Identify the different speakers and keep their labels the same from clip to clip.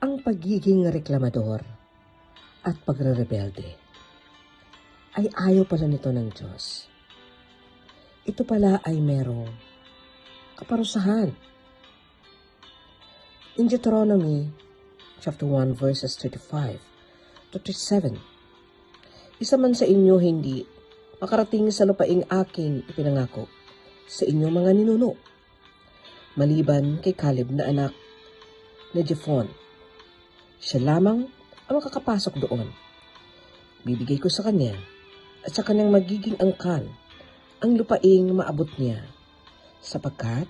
Speaker 1: Ang pagiging reklamador at pagrerebelde ay ayaw pala nito ng Diyos. Ito pala ay merong kaparusahan. In Deuteronomy chapter 1 verses 35 to 37, isa man sa inyo hindi makarating sa lupaing aking ipinangako sa inyong mga ninuno, maliban kay Caleb na anak na Jephunneh. Siya lamang ang makakapasok doon. Bibigay ko sa kanya at sa kanyang magiging angkan ang lupaing maabot niya, sapagkat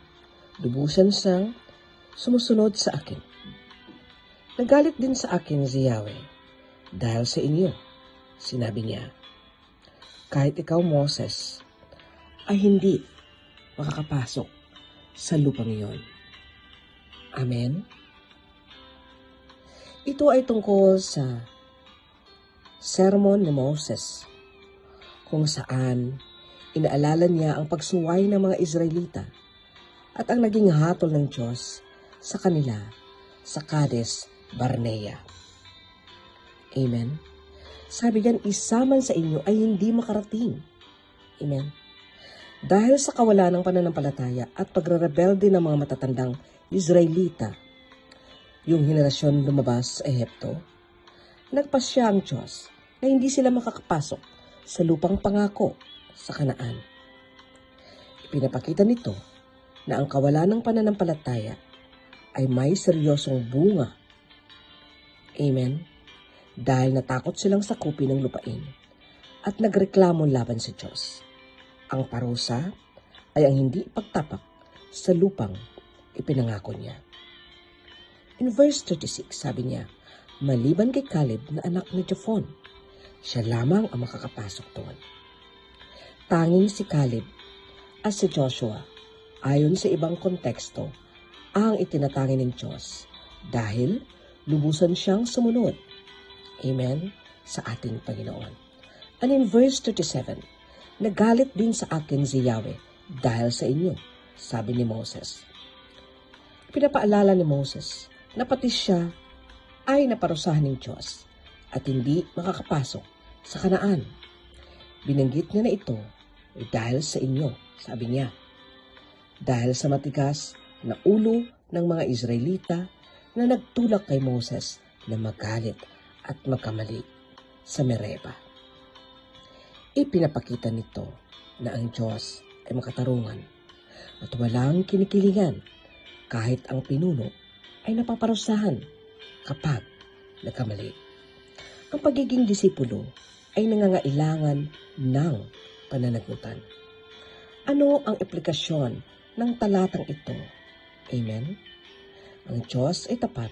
Speaker 1: lubusan siyang sumusunod sa akin. Nagalit din sa akin si Yahweh dahil sa inyo. Sinabi niya, kahit ikaw, Moses, ay hindi makakapasok sa lupang iyon. Amen? Ito ay tungkol sa sermon ni Moses, kung saan inaalala niya ang pagsuway ng mga Israelita at ang naging hatol ng Diyos sa kanila sa Kades Barnea. Amen? Sabi diyan, isa man sa inyo ay hindi makarating. Amen? Dahil sa kawalan ng pananampalataya at pagrerebelde ng mga matatandang Israelita, yung henerasyon lumabas sa Ehipto, nagpasya ang Diyos na hindi sila makakapasok sa lupang pangako sa Kanaan. Ipinapakita nito na ang kawalan ng pananampalataya ay may seryosong bunga. Amen? Dahil natakot silang sakupin ng lupain at nagreklamo laban sa Diyos. Ang parusa ay ang hindi pagtapak sa lupang ipinangako niya. In verse 36, sabi niya, maliban kay Caleb na anak ni Jephunneh, siya lamang ang makakapasok doon. Tanging si Caleb at si Joshua, ayon sa ibang konteksto, ang itinatangi ng Diyos dahil lubusan siyang sumunod. Amen? Sa ating Panginoon. And in verse 37, nagalit din sa akin si Yahweh dahil sa inyo, sabi ni Moses. Pinapaalala ni Moses na pati siya ay naparusahan ng Diyos at hindi makakapasok sa Kanaan. Binanggit niya na ito dahil sa inyo, sabi niya. Dahil sa matigas na ulo ng mga Israelita na nagtulak kay Moses na magalit at magkamali sa Mereba. Ipinapakita nito na ang Diyos ay makatarungan at walang kinikilingan kahit ang pinuno ay napaparusahan kapag nagkamali. Ang pagiging disipulo ay nangangailangan ng pananagutan. Ano ang implikasyon ng talatang ito? Amen? Ang Diyos ay tapat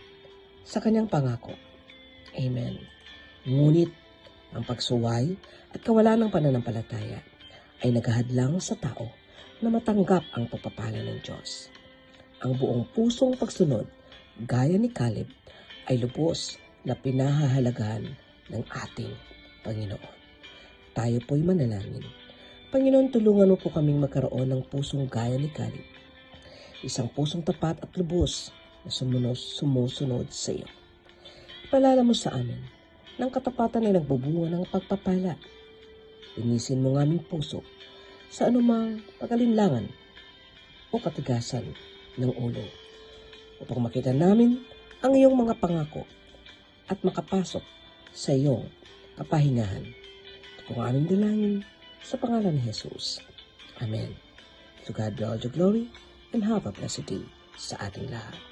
Speaker 1: sa kanyang pangako. Amen. Ngunit ang pagsuway at kawalan ng pananampalataya ay naghahadlang sa tao na matanggap ang pagpapala ng Diyos. Ang buong pusong pagsunod, gaya ni Caleb, ay lubos na pinahahalagahan ng ating Panginoon. Tayo po'y manalangin. Panginoon, tulungan mo po kaming magkaroon ng pusong gaya ni Caleb. Isang pusong tapat at lubos na sumusunod sa iyo. Palala mo sa amin ng katapatan ay nagbubunga ng pagpapala. Linisin mo ng aming puso sa anumang pag-alinlangan o katigasan ng ulo upang makita namin ang iyong mga pangako at makapasok sa iyong kapahingahan. Ito po ang aming dalangin sa pangalan ni Jesus. Amen. To God be all the glory and have a blessed day sa ating lahat.